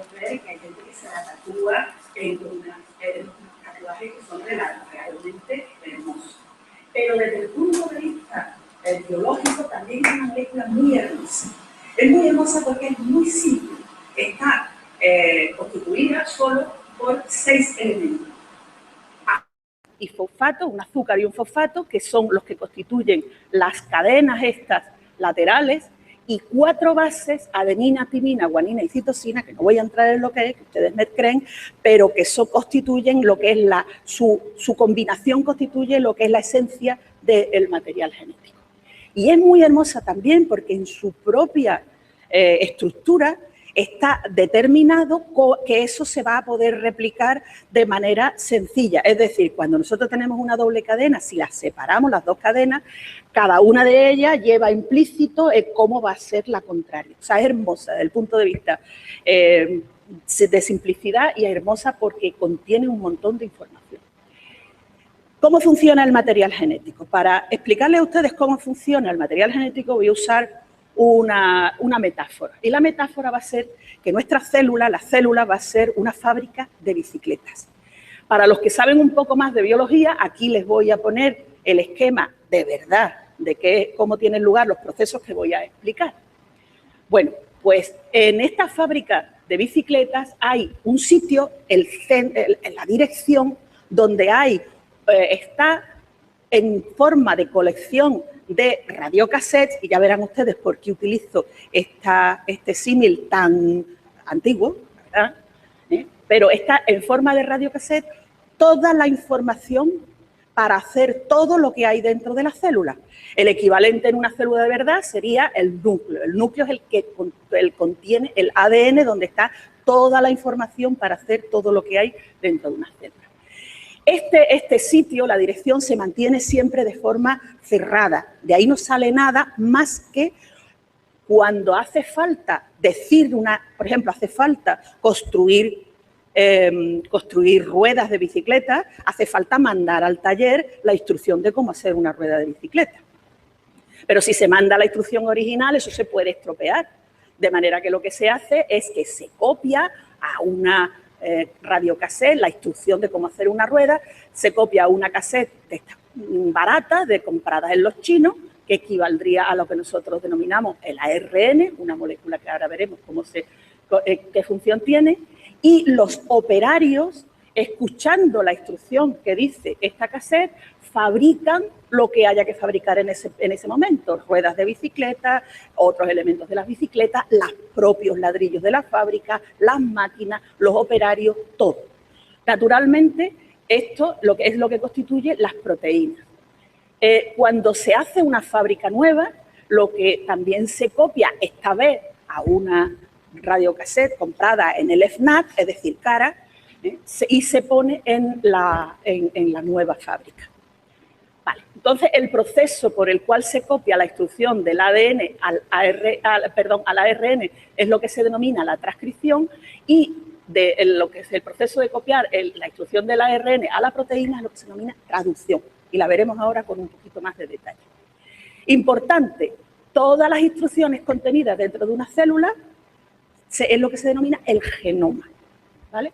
pueden ver que hay gente que se la tatúa en unos tatuajes que son realmente hermosos. Pero desde el punto de vista biológico también es una molécula muy hermosa. Es muy hermosa porque es muy simple. Está constituida solo por 6 elementos. Y fosfato, un azúcar y un fosfato, que son los que constituyen las cadenas estas laterales, y 4 bases, adenina, timina, guanina y citosina, que no voy a entrar en lo que es, que ustedes me creen, pero que eso constituyen lo que es su combinación constituye lo que es la esencia del material genético. Y es muy hermosa también porque en su propia estructura está determinado que eso se va a poder replicar de manera sencilla. Es decir, cuando nosotros tenemos una doble cadena, si las separamos, las dos cadenas, cada una de ellas lleva implícito cómo va a ser la contraria. O sea, es hermosa desde el punto de vista de simplicidad y es hermosa porque contiene un montón de información. ¿Cómo funciona el material genético? Para explicarles a ustedes cómo funciona el material genético voy a usar una metáfora. Y la metáfora va a ser que nuestra célula, la célula va a ser una fábrica de bicicletas. Para los que saben un poco más de biología, aquí les voy a poner el esquema de verdad de cómo tienen lugar los procesos que voy a explicar. Bueno, pues en esta fábrica de bicicletas hay un sitio, en la dirección, donde está en forma de colección de radiocassettes, y ya verán ustedes por qué utilizo este símil tan antiguo, ¿verdad? Pero está en forma de radiocassette toda la información para hacer todo lo que hay dentro de la célula. El equivalente en una célula de verdad sería el núcleo. El núcleo es el que contiene el ADN, donde está toda la información para hacer todo lo que hay dentro de una célula. Este sitio, la dirección, se mantiene siempre de forma cerrada. De ahí no sale nada más que cuando hace falta por ejemplo, hace falta construir ruedas de bicicleta, hace falta mandar al taller la instrucción de cómo hacer una rueda de bicicleta. Pero si se manda la instrucción original, eso se puede estropear. De manera que lo que se hace es que se copia a una radiocassette, la instrucción de cómo hacer una rueda, se copia a una cassette de estas baratas, compradas en los chinos, que equivaldría a lo que nosotros denominamos el ARN, una molécula que ahora veremos qué función tiene, y los operarios, escuchando la instrucción que dice esta cassette, fabrican lo que haya que fabricar en ese momento, ruedas de bicicleta, otros elementos de las bicicletas, los propios ladrillos de la fábrica, las máquinas, los operarios, todo. Naturalmente, esto es lo que constituye las proteínas. Cuando se hace una fábrica nueva, lo que también se copia, esta vez a una radiocassette comprada en el FNAC, es decir, cara, y se pone en la nueva fábrica. Vale. Entonces, el proceso por el cual se copia la instrucción del ADN al ARN es lo que se denomina la transcripción, y lo que es el proceso de copiar la instrucción del ARN a la proteína es lo que se denomina traducción, y la veremos ahora con un poquito más de detalle. Importante, todas las instrucciones contenidas dentro de una célula es lo que se denomina el genoma, ¿vale?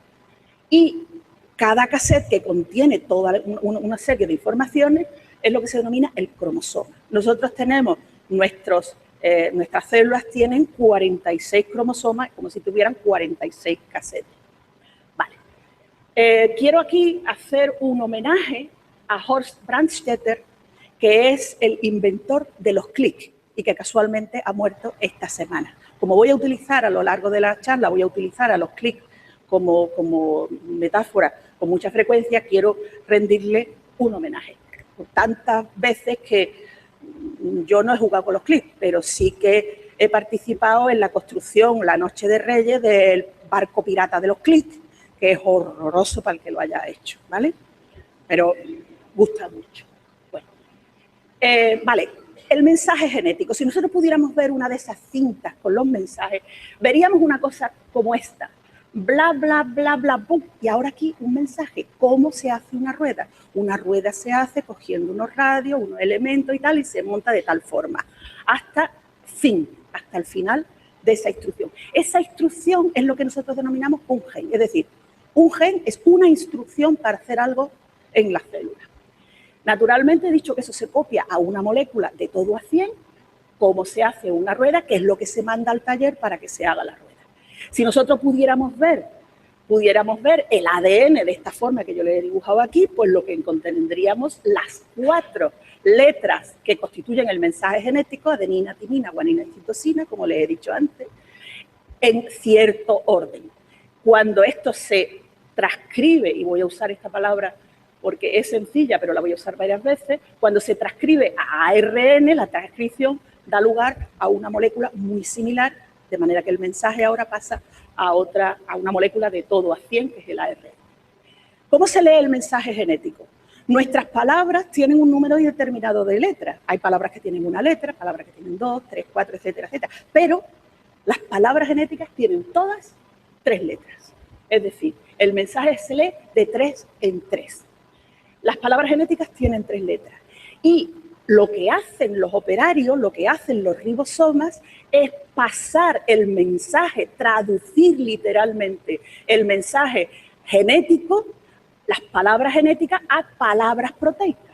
Y cada cassette que contiene toda una serie de informaciones es lo que se denomina el cromosoma. Nosotros tenemos, nuestras células tienen 46 cromosomas, como si tuvieran 46 cassettes. Vale. Quiero aquí hacer un homenaje a Horst Brandstetter, que es el inventor de los clics y que casualmente ha muerto esta semana. Como voy a utilizar a lo largo de la charla, voy a utilizar a los clics como metáfora con mucha frecuencia, quiero rendirle un homenaje. Tantas veces que yo no he jugado con los clics, pero sí que he participado en la construcción, la Noche de Reyes, del barco pirata de los clics, que es horroroso para el que lo haya hecho, ¿vale? Pero gusta mucho. Bueno, vale, el mensaje genético. Si nosotros pudiéramos ver una de esas cintas con los mensajes, veríamos una cosa como esta. Bla, bla, bla, bla, pum. Y ahora aquí un mensaje. ¿Cómo se hace una rueda? Una rueda se hace cogiendo unos radios, unos elementos y tal, y se monta de tal forma. Hasta el final de esa instrucción. Esa instrucción es lo que nosotros denominamos un gen, es decir, un gen es una instrucción para hacer algo en la célula. Naturalmente he dicho que eso se copia a una molécula de todo a 100, como se hace una rueda, que es lo que se manda al taller para que se haga la rueda. Si nosotros pudiéramos ver el ADN de esta forma que yo le he dibujado aquí, pues lo que encontraríamos las 4 letras que constituyen el mensaje genético, adenina, timina, guanina y citosina, como les he dicho antes, en cierto orden. Cuando esto se transcribe, y voy a usar esta palabra porque es sencilla, pero la voy a usar varias veces, cuando se transcribe a ARN, la transcripción da lugar a una molécula muy similar, de manera que el mensaje ahora pasa a una molécula de todo a 100, que es el ARN. ¿Cómo se lee el mensaje genético? Nuestras palabras tienen un número determinado de letras. Hay palabras que tienen una letra, palabras que tienen 2, 3, 4, etcétera, etcétera. Pero las palabras genéticas tienen todas 3 letras. Es decir, el mensaje se lee de 3 en 3. Las palabras genéticas tienen 3 letras. Y lo que hacen los operarios, lo que hacen los ribosomas, es pasar el mensaje, traducir literalmente el mensaje genético, las palabras genéticas, a palabras proteicas,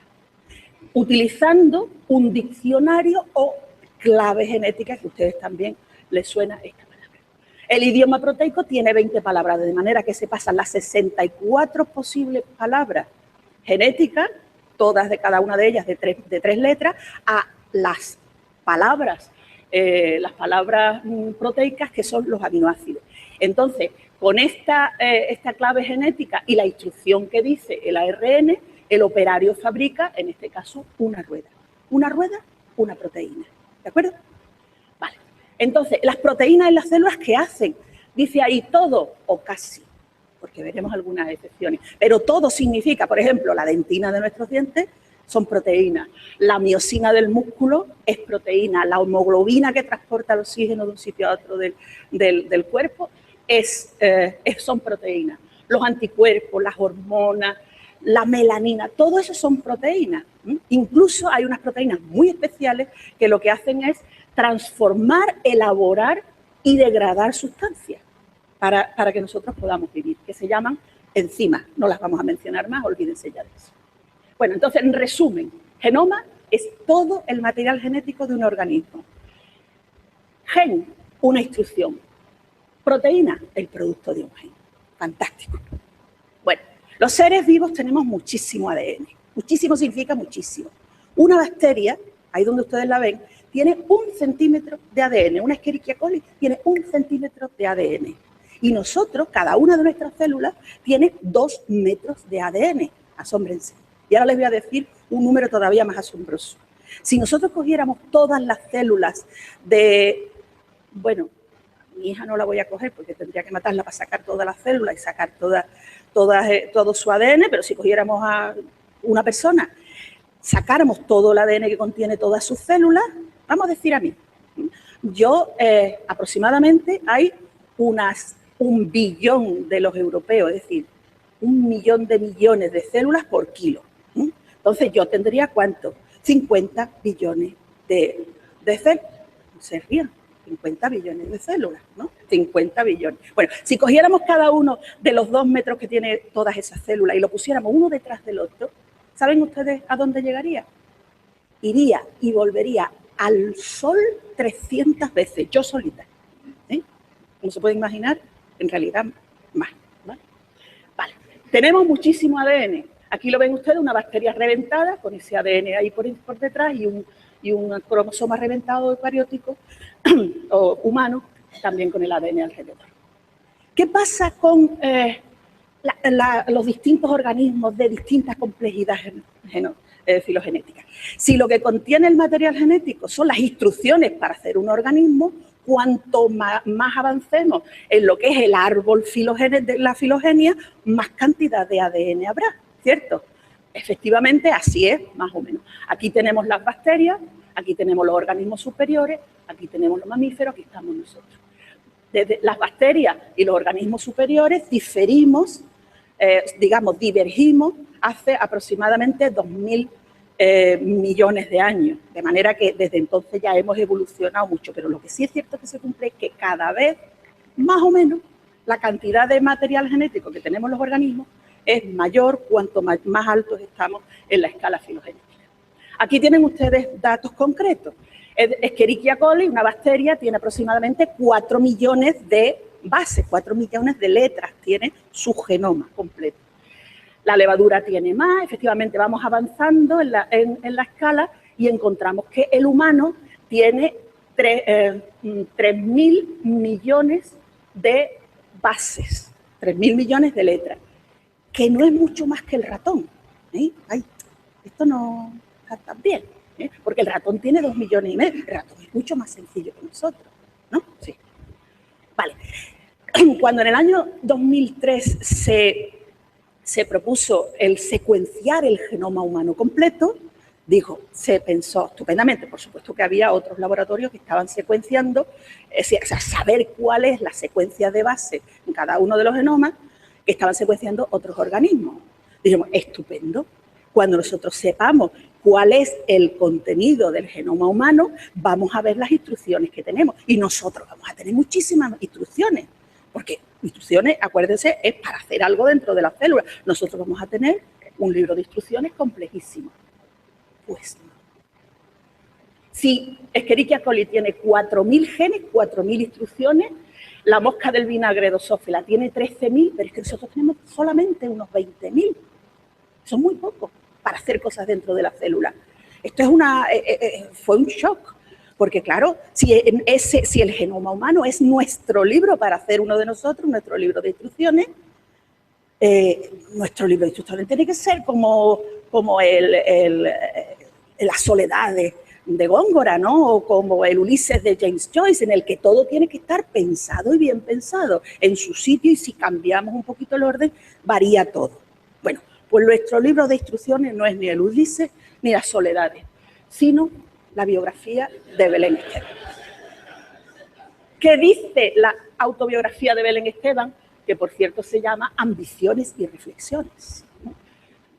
utilizando un diccionario o clave genética, que a ustedes también les suena esta palabra. El idioma proteico tiene 20 palabras, de manera que se pasan las 64 posibles palabras genéticas, todas de cada una de ellas de tres letras, a las palabras proteicas, que son los aminoácidos. Entonces, con esta clave genética y la instrucción que dice el ARN, el operario fabrica, en este caso, una rueda. Una rueda, una proteína. ¿De acuerdo? Vale. Entonces, las proteínas en las células, ¿qué hacen? Dice ahí todo o casi, porque veremos algunas excepciones. Pero todo significa, por ejemplo, la dentina de nuestros dientes son proteínas. La miosina del músculo es proteína. La hemoglobina que transporta el oxígeno de un sitio a otro del cuerpo son proteínas. Los anticuerpos, las hormonas, la melanina, todo eso son proteínas. Incluso hay unas proteínas muy especiales que lo que hacen es transformar, elaborar y degradar sustancias para que nosotros podamos vivir, que se llaman enzimas. No las vamos a mencionar más, olvídense ya de eso. Bueno, entonces, en resumen, genoma es todo el material genético de un organismo. Gen, una instrucción. Proteína, el producto de un gen. Fantástico. Bueno, los seres vivos tenemos muchísimo ADN. Muchísimo significa muchísimo. Una bacteria, ahí donde ustedes la ven, tiene 1 centímetro de ADN. Una Escherichia coli tiene 1 centímetro de ADN. Y nosotros, cada una de nuestras células, tiene 2 metros de ADN. Asómbrense. Y ahora les voy a decir un número todavía más asombroso. Si nosotros cogiéramos todas las células bueno, mi hija no la voy a coger porque tendría que matarla para sacar todas las células y sacar todo su ADN, pero si cogiéramos a una persona, sacáramos todo el ADN que contiene todas sus células, vamos a decir a mí, yo aproximadamente hay 1 billón de los europeos, es decir, 1 millón de millones de células por kilo. Entonces, yo tendría, ¿cuánto? 50 billones de células. No se rían, 50 billones de células, ¿no? 50 billones. Bueno, si cogiéramos cada uno de los 2 metros que tiene todas esas células y lo pusiéramos uno detrás del otro, ¿saben ustedes a dónde llegaría? Iría y volvería al Sol 300 veces, yo solita. Como se puede imaginar, en realidad más. Vale. Tenemos muchísimo ADN. Aquí lo ven ustedes, una bacteria reventada con ese ADN ahí por detrás y un cromosoma reventado eucariótico o humano, también con el ADN alrededor. ¿Qué pasa con los distintos organismos de distintas complejidades filogenéticas? Si lo que contiene el material genético son las instrucciones para hacer un organismo, cuanto más avancemos en lo que es el árbol de la filogenia, más cantidad de ADN habrá, ¿cierto? Efectivamente, así es, más o menos. Aquí tenemos las bacterias, aquí tenemos los organismos superiores, aquí tenemos los mamíferos, aquí estamos nosotros. Desde las bacterias y los organismos superiores divergimos hace aproximadamente 2000 millones de años, de manera que desde entonces ya hemos evolucionado mucho, pero lo que sí es cierto que se cumple es que cada vez, más o menos, la cantidad de material genético que tenemos los organismos es mayor cuanto más altos estamos en la escala filogenética. Aquí tienen ustedes datos concretos. Escherichia coli, una bacteria, tiene aproximadamente 4 millones de bases, 4 millones de letras, tiene su genoma completo. La levadura tiene más, efectivamente vamos avanzando en la escala y encontramos que el humano tiene 3.000 millones de bases, 3.000 millones de letras, que no es mucho más que el ratón. Ay, esto no está tan bien, porque el ratón tiene 2 millones y medio, el ratón es mucho más sencillo que nosotros, ¿no? Sí. Vale. Cuando en el año 2003 se propuso el secuenciar el genoma humano completo, se pensó estupendamente, por supuesto que había otros laboratorios que estaban secuenciando, o sea, saber cuál es la secuencia de base en cada uno de los genomas, que estaban secuenciando otros organismos. Dijimos, estupendo, cuando nosotros sepamos cuál es el contenido del genoma humano, vamos a ver las instrucciones que tenemos. Y nosotros vamos a tener muchísimas instrucciones, porque instrucciones, acuérdense, es para hacer algo dentro de la célula. Nosotros vamos a tener un libro de instrucciones complejísimo. Pues no. Si Escherichia coli tiene 4.000 genes, 4.000 instrucciones, la mosca del vinagre Drosophila tiene 13.000, pero es que nosotros tenemos solamente unos 20.000. Son muy pocos para hacer cosas dentro de la célula. Esto fue un shock, porque claro, si el genoma humano es nuestro libro para hacer uno de nosotros, nuestro libro de instrucciones, nuestro libro de instrucciones tiene que ser como la soledad de Góngora, ¿no? O como el Ulises de James Joyce, en el que todo tiene que estar pensado y bien pensado en su sitio, y si cambiamos un poquito el orden, varía todo. Bueno, pues nuestro libro de instrucciones no es ni el Ulises ni las Soledades, sino la biografía de Belén Esteban. ¿Qué dice la autobiografía de Belén Esteban? Que por cierto se llama Ambiciones y Reflexiones.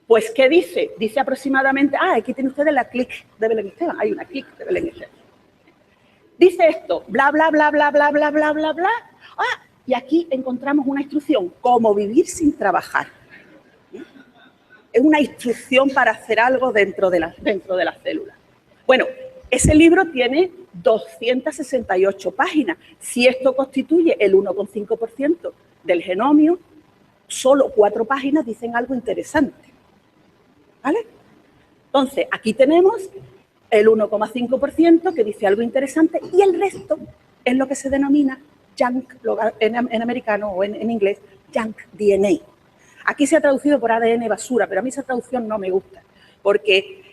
Pues, ¿qué dice? Dice aproximadamente, aquí tienen ustedes la clic de Belén Esteban, hay una clic de Belén Esteban. Dice esto, bla, bla, bla, bla, bla, bla, bla, bla, bla. Y aquí encontramos una instrucción, cómo vivir sin trabajar. Es una instrucción para hacer algo dentro de la célula. Bueno, ese libro tiene 268 páginas. Si esto constituye el 1,5% del genomio, solo 4 páginas dicen algo interesante. ¿Vale? Entonces, aquí tenemos el 1,5% que dice algo interesante y el resto es lo que se denomina junk, en americano o en inglés, junk DNA. Aquí se ha traducido por ADN basura, pero a mí esa traducción no me gusta, porque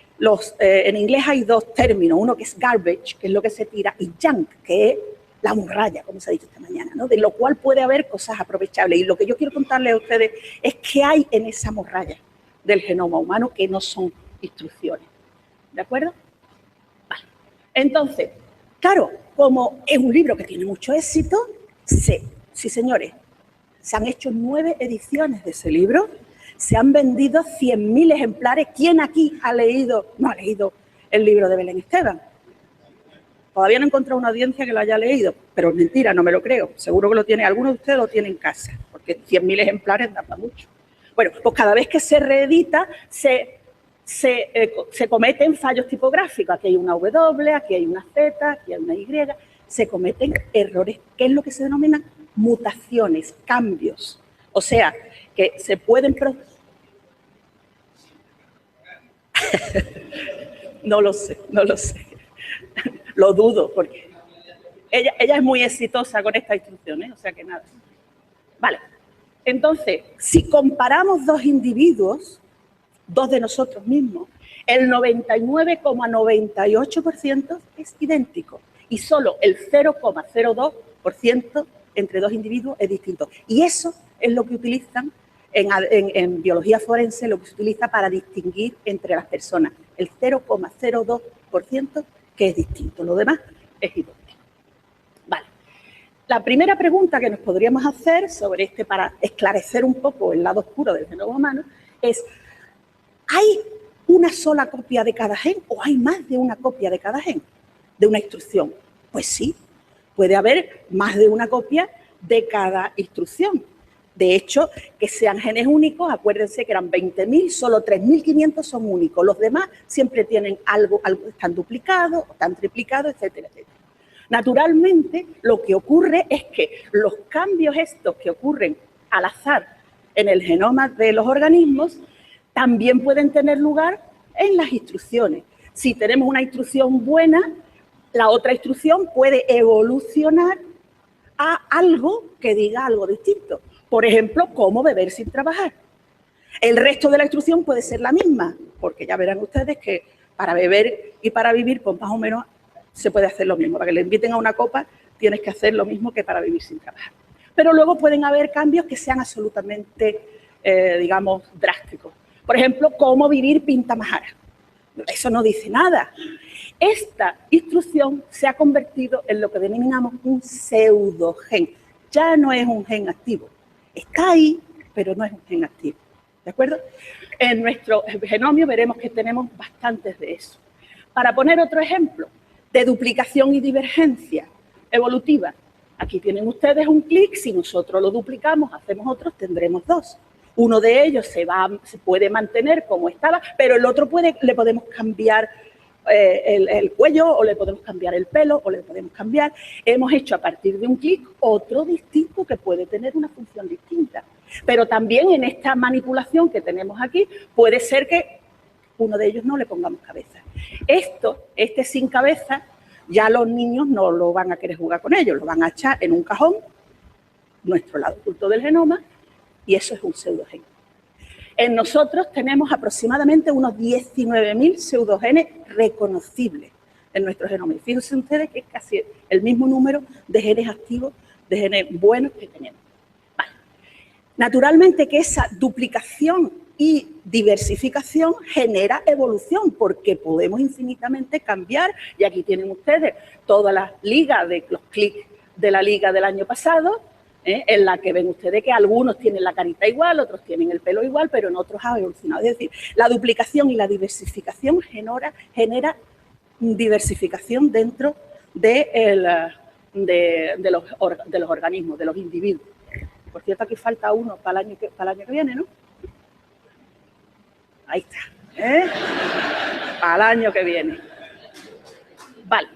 en inglés hay 2 términos, uno que es garbage, que es lo que se tira, y junk, que es la morralla, como se ha dicho esta mañana, ¿no? De lo cual puede haber cosas aprovechables. Y lo que yo quiero contarles a ustedes es qué hay en esa morralla del genoma humano que no son instrucciones. ¿De acuerdo? Vale. Entonces, claro, como es un libro que tiene mucho éxito, sí, señores, se han hecho 9 ediciones de ese libro, se han vendido 100.000 ejemplares. ¿Quién aquí no ha leído el libro de Belén Esteban? Todavía no he encontrado una audiencia que lo haya leído, pero es mentira, no me lo creo. Seguro que lo tiene, algunos de ustedes lo tienen en casa, porque 100.000 ejemplares da para mucho. Bueno, pues cada vez que se reedita, se cometen fallos tipográficos. Aquí hay una W, aquí hay una Z, aquí hay una Y. Se cometen errores, que es lo que se denomina mutaciones, cambios. O sea, que se pueden... No lo sé. Lo dudo, porque ella es muy exitosa con estas instrucciones, o sea que nada. Vale, entonces, si comparamos 2 individuos, 2 de nosotros mismos, el 99,98% es idéntico y solo el 0,02% entre 2 individuos es distinto. Y eso es lo que utilizan en biología forense, lo que se utiliza para distinguir entre las personas. El 0,02% que es distinto, lo demás es idéntico. Vale. La primera pregunta que nos podríamos hacer sobre para esclarecer un poco el lado oscuro del genoma humano es, ¿hay una sola copia de cada gen o hay más de una copia de cada gen de una instrucción? Pues sí, puede haber más de una copia de cada instrucción. De hecho, que sean genes únicos, acuérdense que eran 20.000, solo 3.500 son únicos. Los demás siempre tienen algo están duplicados, están triplicados, etcétera, etcétera. Naturalmente, lo que ocurre es que los cambios estos que ocurren al azar en el genoma de los organismos también pueden tener lugar en las instrucciones. Si tenemos una instrucción buena, la otra instrucción puede evolucionar a algo que diga algo distinto. Por ejemplo, cómo beber sin trabajar. El resto de la instrucción puede ser la misma, porque ya verán ustedes que para beber y para vivir, pues más o menos se puede hacer lo mismo. Para que le inviten a una copa, tienes que hacer lo mismo que para vivir sin trabajar. Pero luego pueden haber cambios que sean absolutamente, digamos, drásticos. Por ejemplo, cómo vivir pintamajara. Eso no dice nada. Esta instrucción se ha convertido en lo que denominamos un pseudogen. Ya no es un gen activo. Está ahí, pero no es un gen activo. ¿De acuerdo? En nuestro genomio veremos que tenemos bastantes de eso. Para poner otro ejemplo de duplicación y divergencia evolutiva, aquí tienen ustedes un clic, si nosotros lo duplicamos, hacemos otros, tendremos dos. Uno de ellos se puede mantener como estaba, pero el otro le podemos cambiar el cuello, o le podemos cambiar el pelo, o le podemos cambiar. Hemos hecho a partir de un clic otro distinto que puede tener una función distinta. Pero también en esta manipulación que tenemos aquí, puede ser que uno de ellos no le pongamos cabeza. Este sin cabeza, ya los niños no lo van a querer jugar con ellos, lo van a echar en un cajón, nuestro lado oculto del genoma, y eso es un pseudogen. En nosotros tenemos aproximadamente unos 19.000 pseudogenes reconocibles en nuestro genoma. Y fíjense ustedes que es casi el mismo número de genes activos, de genes buenos que tenemos. Vale. Naturalmente que esa duplicación y diversificación genera evolución, porque podemos infinitamente cambiar, y aquí tienen ustedes todas las ligas de los clics de la liga del año pasado, en la que ven ustedes que algunos tienen la carita igual, otros tienen el pelo igual, pero en otros ha evolucionado. Es decir, la duplicación y la diversificación genera diversificación dentro de los organismos, de los individuos. Por cierto, aquí falta uno para el año que viene, ¿no? Ahí está, para el año que viene. Vale.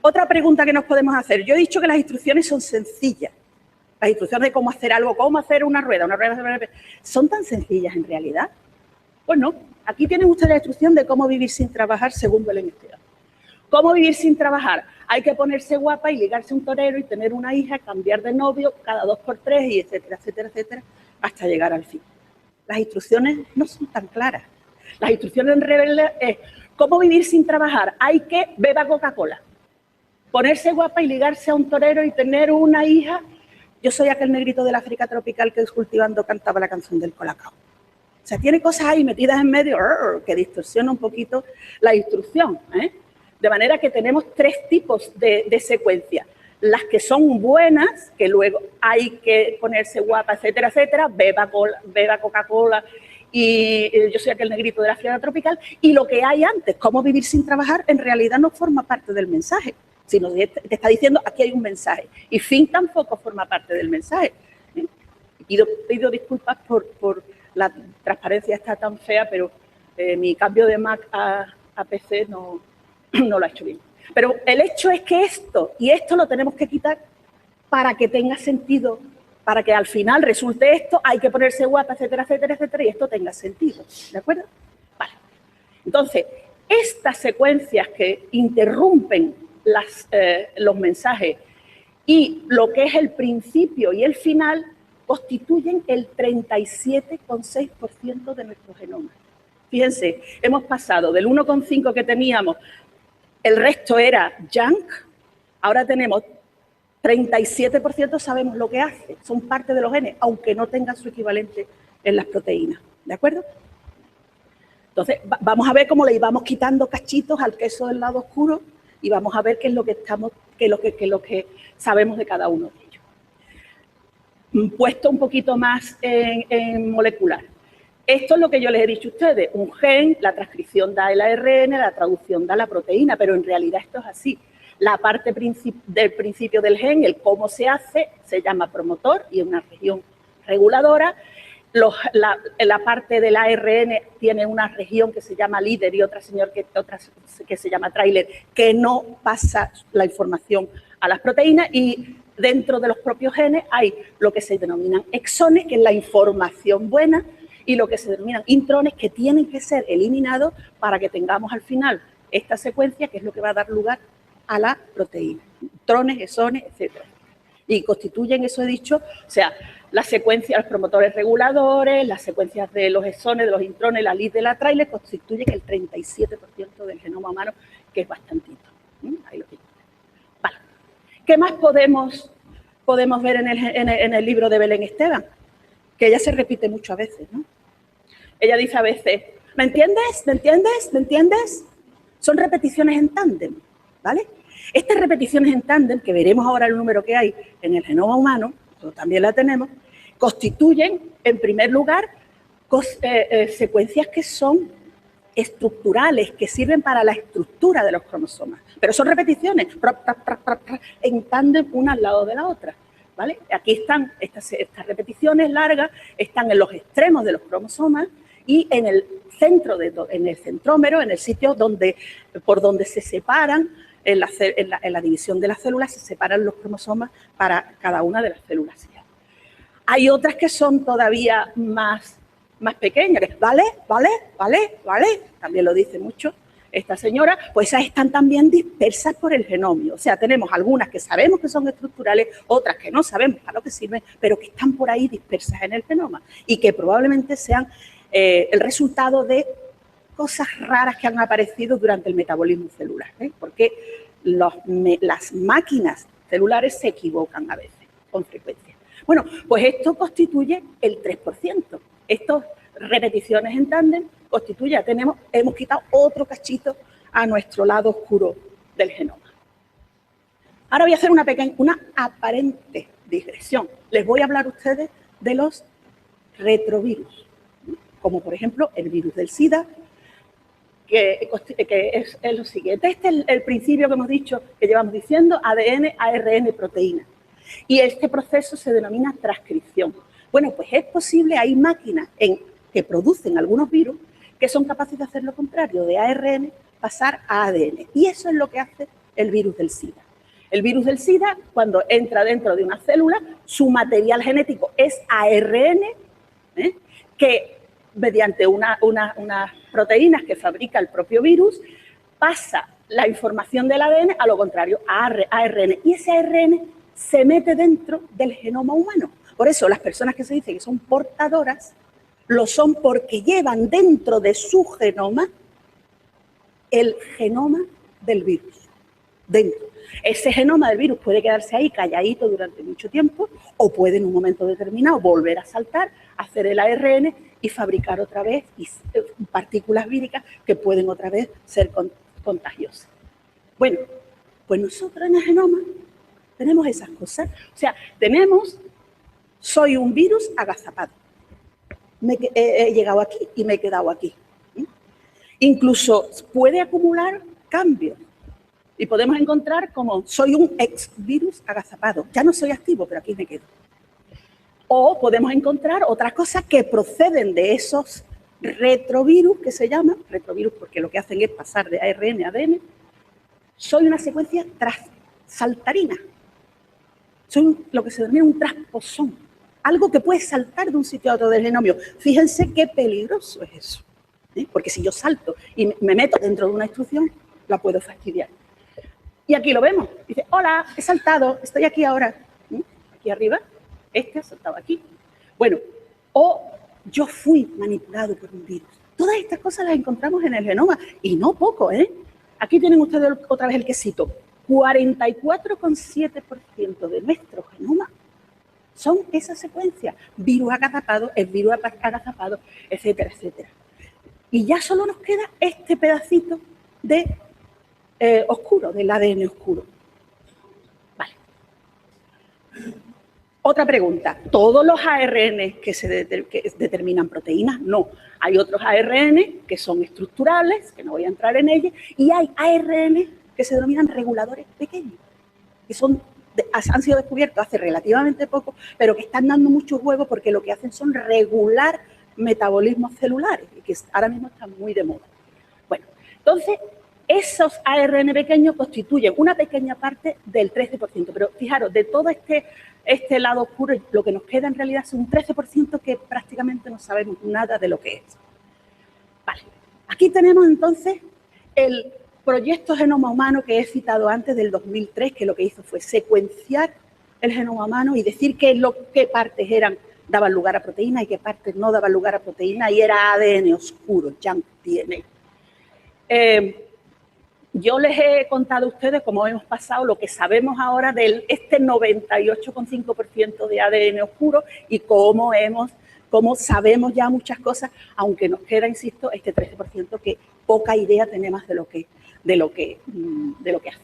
Otra pregunta que nos podemos hacer. Yo he dicho que las instrucciones son sencillas. Las instrucciones de cómo hacer algo, cómo hacer una rueda, ¿son tan sencillas en realidad? Pues no. Aquí tienen ustedes la instrucción de cómo vivir sin trabajar según Belén Esteban. ¿Cómo vivir sin trabajar? Hay que ponerse guapa y ligarse a un torero y tener una hija, cambiar de novio cada 2 por 3 y etcétera, etcétera, etcétera, hasta llegar al fin. Las instrucciones no son tan claras. Las instrucciones en realidad es cómo vivir sin trabajar. Hay que beber Coca-Cola, ponerse guapa y ligarse a un torero y tener una hija. Yo soy aquel negrito del África tropical que cultivando cantaba la canción del Colacao. O sea, tiene cosas ahí metidas en medio que distorsiona un poquito la instrucción, De manera que tenemos 3 tipos de secuencias. Las que son buenas, que luego hay que ponerse guapa, etcétera, etcétera, beba Coca-Cola y yo soy aquel negrito de la África tropical. Y lo que hay antes, cómo vivir sin trabajar, en realidad no forma parte del mensaje, sino te está diciendo aquí hay un mensaje. Y fin tampoco forma parte del mensaje. Pido disculpas por la transparencia está tan fea, pero mi cambio de Mac a PC no lo ha hecho bien. Pero el hecho es que esto lo tenemos que quitar para que tenga sentido, para que al final resulte esto, hay que ponerse guapa, etcétera, etcétera, etcétera, y esto tenga sentido. ¿De acuerdo? Vale. Entonces, estas secuencias que interrumpen los mensajes y lo que es el principio y el final constituyen el 37,6% de nuestro genoma. Fíjense, hemos pasado del 1,5 que teníamos, el resto era junk, ahora tenemos 37% sabemos lo que hace, son parte de los genes, aunque no tengan su equivalente en las proteínas, ¿de acuerdo? Entonces, vamos a ver cómo le íbamos quitando cachitos al queso del lado oscuro y vamos a ver qué es lo que sabemos de cada uno de ellos. Puesto un poquito más en molecular. Esto es lo que yo les he dicho a ustedes. Un gen, la transcripción da el ARN, la traducción da la proteína, pero en realidad esto es así. La parte del principio del gen, el cómo se hace, se llama promotor y es una región reguladora. La parte del ARN tiene una región que se llama líder y otra que se llama tráiler, que no pasa la información a las proteínas, y dentro de los propios genes hay lo que se denominan exones, que es la información buena, y lo que se denominan intrones, que tienen que ser eliminados para que tengamos al final esta secuencia, que es lo que va a dar lugar a la proteína. Intrones, exones, etc. Y constituyen, eso he dicho, o sea, la secuencia, los promotores reguladores, las secuencias de los exones, de los intrones, la lead de la tráiler, constituyen el 37% del genoma humano, que es bastantito. Ahí lo tengo. Vale. ¿Qué más podemos ver en el libro de Belén Esteban? Que ella se repite mucho a veces, ¿no? Ella dice a veces, ¿me entiendes? ¿Me entiendes? ¿Me entiendes? Son repeticiones en tándem, ¿vale? Estas repeticiones en tándem, que veremos ahora el número que hay en el genoma humano, nosotros también la tenemos, constituyen, en primer lugar, secuencias que son estructurales, que sirven para la estructura de los cromosomas. Pero son repeticiones, en tándem una al lado de la otra, ¿vale? Aquí están estas repeticiones largas, están en los extremos de los cromosomas y en el centro, en el centrómero, en el sitio por donde se separan, en la división de las células, se separan los cromosomas para cada una de las células. Hay otras que son todavía más pequeñas, ¿vale? También lo dice mucho esta señora, pues esas están también dispersas por el genomio. O sea, tenemos algunas que sabemos que son estructurales, otras que no sabemos para lo que sirven, pero que están por ahí dispersas en el genoma y que probablemente sean el resultado de cosas raras que han aparecido durante el metabolismo celular, ¿eh? Porque las máquinas celulares se equivocan a veces, con frecuencia. Bueno, pues esto constituye el 3%. Estas repeticiones en tándem constituye, hemos quitado otro cachito a nuestro lado oscuro del genoma. Ahora voy a hacer una aparente digresión. Les voy a hablar a ustedes de los retrovirus, como por ejemplo el virus del SIDA, que es lo siguiente. Este es el principio que hemos dicho, que llevamos diciendo, ADN, ARN, proteína. Y este proceso se denomina transcripción. Bueno, pues es posible, hay máquinas que producen algunos virus que son capaces de hacer lo contrario, de ARN pasar a ADN. Y eso es lo que hace el virus del SIDA. El virus del SIDA, cuando entra dentro de una célula, su material genético es ARN, que mediante unas proteínas que fabrica el propio virus, pasa la información del ADN a lo contrario, a ARN. Y ese ARN se mete dentro del genoma humano. Por eso las personas que se dice que son portadoras, lo son porque llevan dentro de su genoma el genoma del virus. Dentro. Ese genoma del virus puede quedarse ahí calladito durante mucho tiempo o puede en un momento determinado volver a saltar, hacer el ARN y fabricar otra vez partículas víricas que pueden otra vez ser contagiosas. Bueno, pues nosotros en el genoma tenemos esas cosas. O sea, soy un virus agazapado. He llegado aquí y me he quedado aquí. Incluso puede acumular cambios. Y podemos encontrar como soy un ex virus agazapado. Ya no soy activo, pero aquí me quedo. O podemos encontrar otras cosas que proceden de esos retrovirus, que se llaman retrovirus porque lo que hacen es pasar de ARN a ADN. Soy una secuencia saltarina. Soy lo que se denomina un transposón. Algo que puede saltar de un sitio a otro del genomio. Fíjense qué peligroso es eso. Porque si yo salto y me meto dentro de una instrucción, la puedo fastidiar. Y aquí lo vemos. Dice, hola, he saltado, estoy aquí ahora. Aquí arriba, ha saltado aquí. Bueno, o yo fui manipulado por un virus. Todas estas cosas las encontramos en el genoma, y no poco, ¿eh? Aquí tienen ustedes otra vez el quesito. 44,7% de nuestro genoma son esas secuencias. Virus agazapado, el virus agazapado, etcétera, etcétera. Y ya solo nos queda este pedacito de oscuro, del ADN oscuro. Vale. Otra pregunta, ¿todos los ARN que determinan proteínas? No, hay otros ARN que son estructurales, que no voy a entrar en ellos, y hay ARN que se denominan reguladores pequeños, que han sido descubiertos hace relativamente poco, pero que están dando mucho juego porque lo que hacen son regular metabolismos celulares, y que ahora mismo están muy de moda. Bueno, entonces, esos ARN pequeños constituyen una pequeña parte del 13%, pero fijaros, de todo este lado oscuro, lo que nos queda en realidad es un 13% que prácticamente no sabemos nada de lo que es. Vale, aquí tenemos entonces el proyecto Genoma Humano que he citado antes del 2003, que lo que hizo fue secuenciar el genoma humano y decir qué partes daban lugar a proteínas y qué partes no daban lugar a proteínas, y era ADN oscuro, junk DNA. Yo les he contado a ustedes cómo hemos pasado lo que sabemos ahora de este 98,5% de ADN oscuro y cómo sabemos ya muchas cosas, aunque nos queda, insisto, este 13% que poca idea tenemos de lo que hace.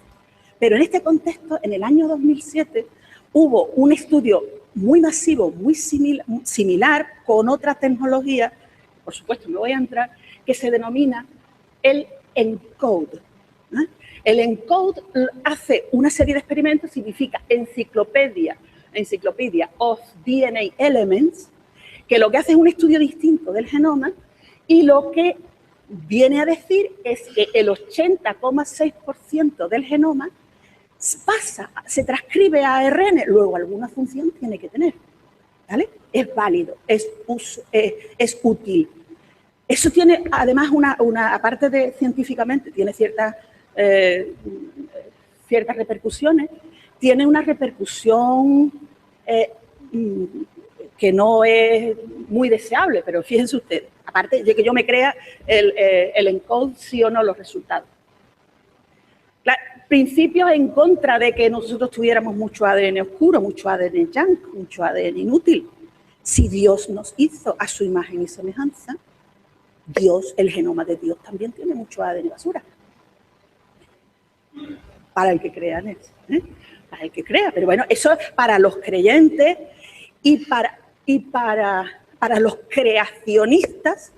Pero en este contexto, en el año 2007, hubo un estudio muy masivo, muy similar, con otra tecnología, por supuesto no voy a entrar, que se denomina el ENCODE. El ENCODE hace una serie de experimentos, significa Encyclopedia of DNA Elements, que lo que hace es un estudio distinto del genoma, y lo que viene a decir es que el 80,6% del genoma se transcribe a ARN, luego alguna función tiene que tener, ¿vale? Es válido, es útil. Eso tiene, además, aparte de científicamente, tiene ciertas repercusiones, tiene una repercusión que no es muy deseable, pero fíjense ustedes, aparte de que yo me crea el ENCODE sí o no los resultados. Principios en contra de que nosotros tuviéramos mucho ADN oscuro, mucho ADN junk, mucho ADN inútil. Si Dios nos hizo a su imagen y semejanza, el genoma de Dios también tiene mucho ADN basura. Para el que crea en él, para el que crea. Pero bueno, eso es para los creyentes y para los creacionistas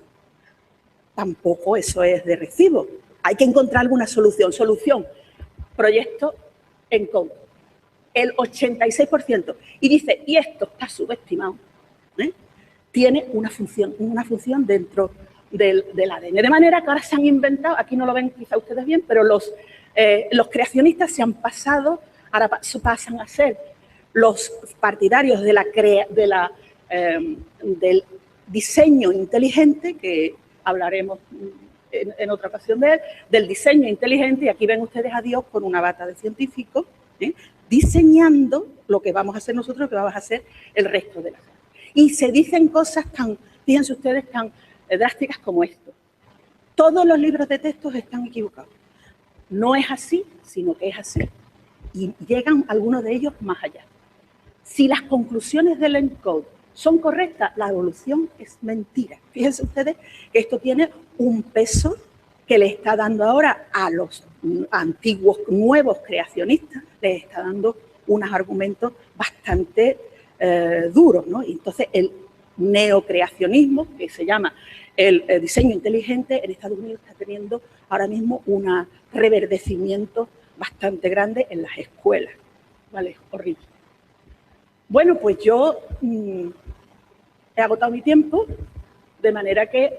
tampoco eso es de recibo. Hay que encontrar alguna solución. Proyecto ENCODE. El 86%. Y dice, y esto está subestimado, tiene una función dentro del ADN. De manera que ahora se han inventado, aquí no lo ven quizá ustedes bien, pero los creacionistas se han pasado, ahora pasan a ser los partidarios del diseño inteligente, que hablaremos en otra ocasión de él, del diseño inteligente, y aquí ven ustedes a Dios con una bata de científico, diseñando lo que vamos a hacer nosotros, lo que vamos a hacer el resto de la gente. Y se dicen cosas fíjense ustedes, tan drásticas como esto. Todos los libros de textos están equivocados. No es así, sino que es así. Y llegan algunos de ellos más allá. Si las conclusiones del ENCODE son correctas, la evolución es mentira. Fíjense ustedes que esto tiene un peso que le está dando ahora a los antiguos, nuevos creacionistas, les está dando unos argumentos bastante duros, ¿no? Y entonces el neocreacionismo, que se llama el diseño inteligente, en Estados Unidos está teniendo ahora mismo un reverdecimiento bastante grande en las escuelas. ¿Vale? Horrible. Bueno, pues yo he agotado mi tiempo, de manera que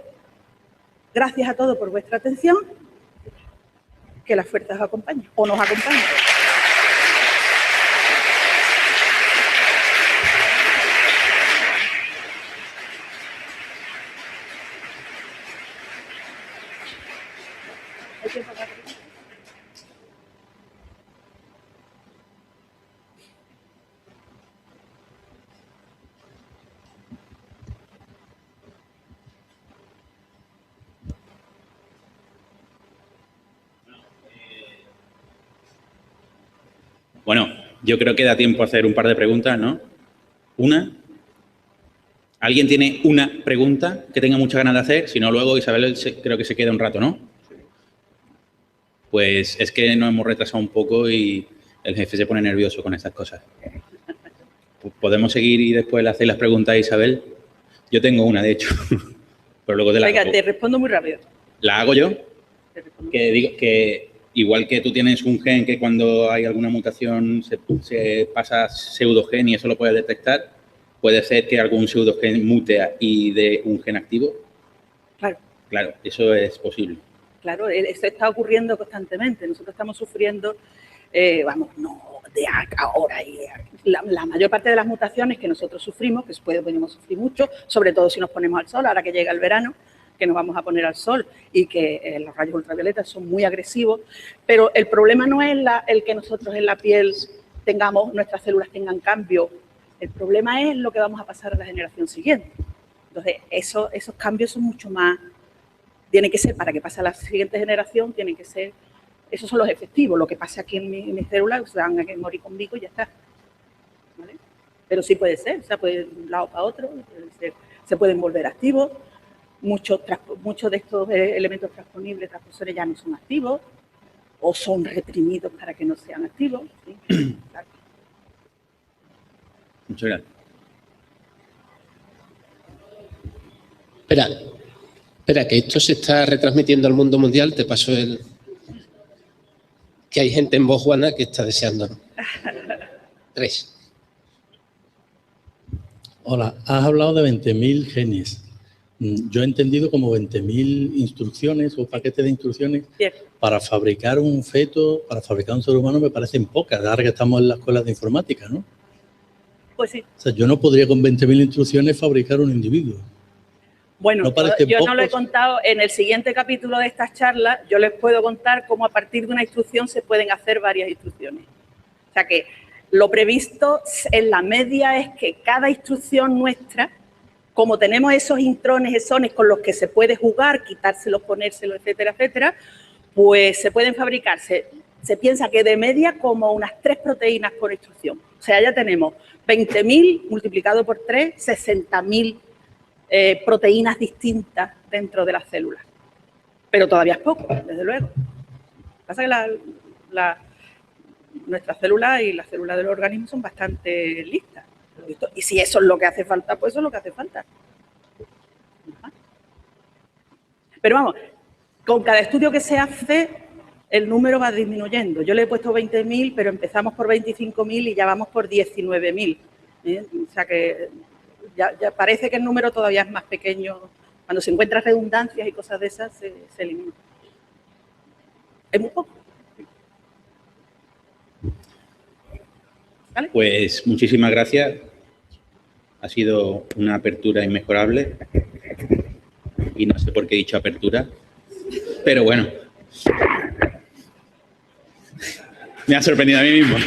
gracias a todos por vuestra atención, que las fuerzas os acompañen o nos acompañen. Bueno, yo creo que da tiempo a hacer un par de preguntas, ¿no? Una. ¿Alguien tiene una pregunta que tenga muchas ganas de hacer? Si no, luego Isabel creo que se queda un rato, ¿no? Pues es que nos hemos retrasado un poco y el jefe se pone nervioso con estas cosas. podemos seguir y después le hacéis las preguntas a Isabel. Yo tengo una, de hecho, pero luego te la Venga, hago. te respondo muy rápido. ¿La hago yo? Te respondo. Que digo que igual que tú tienes un gen que cuando hay alguna mutación se pasa a pseudogen y eso lo puedes detectar, puede ser que algún pseudogen mute y de un gen activo. Claro. Claro, eso es posible. Claro, esto está ocurriendo constantemente. Nosotros estamos sufriendo, no de ahora. Y la mayor parte de las mutaciones que nosotros sufrimos, que podemos sufrir mucho, sobre todo si nos ponemos al sol, ahora que llega el verano, que nos vamos a poner al sol y que los rayos ultravioletas son muy agresivos, pero el problema no es el que nosotros en la piel nuestras células tengan cambio, el problema es lo que vamos a pasar a la generación siguiente. Entonces, esos cambios son mucho más, tiene que ser, para que pase a la siguiente generación, tienen que ser, esos son los efectivos, lo que pase aquí en mis células, se van a morir conmigo y ya está. ¿Vale? Pero sí puede ser, o sea, puede ir de un lado para otro, se pueden volver activos. Muchos de estos elementos transponibles, transposores ya no son activos o son reprimidos para que no sean activos. ¿Sí? Claro. Muchas gracias. Espera, que esto se está retransmitiendo al mundo mundial. Te paso que hay gente en Botswana que está deseando. 3. Hola, has hablado de 20.000 genes. Yo he entendido como 20.000 instrucciones o paquetes de instrucciones. Bien. Para fabricar un feto, para fabricar un ser humano, me parecen pocas, ahora que estamos en las escuelas de informática, ¿no? Pues sí. O sea, yo no podría con 20.000 instrucciones fabricar un individuo. Bueno, ¿No yo no lo he contado. En el siguiente capítulo de estas charlas, yo les puedo contar cómo a partir de una instrucción se pueden hacer varias instrucciones. O sea que lo previsto en la media es que cada instrucción nuestra, como tenemos esos intrones, exones con los que se puede jugar, quitárselos, ponérselos, etcétera, etcétera, pues se pueden fabricar. Se piensa que de media como unas 3 proteínas por instrucción. O sea, ya tenemos 20.000 multiplicado por 3, 60.000 proteínas distintas dentro de las células. Pero todavía es poco, desde luego. Lo que pasa es que nuestras células y las células del organismo son bastante listas. Y si eso es lo que hace falta, pues eso es lo que hace falta. Pero vamos, con cada estudio que se hace, el número va disminuyendo. Yo le he puesto 20.000, pero empezamos por 25.000 y ya vamos por 19.000. O sea que ya parece que el número todavía es más pequeño. Cuando se encuentran redundancias y cosas de esas, se elimina. Es muy poco. ¿Vale? Pues muchísimas gracias. Ha sido una apertura inmejorable. Y no sé por qué he dicho apertura. Pero bueno. Me ha sorprendido a mí mismo.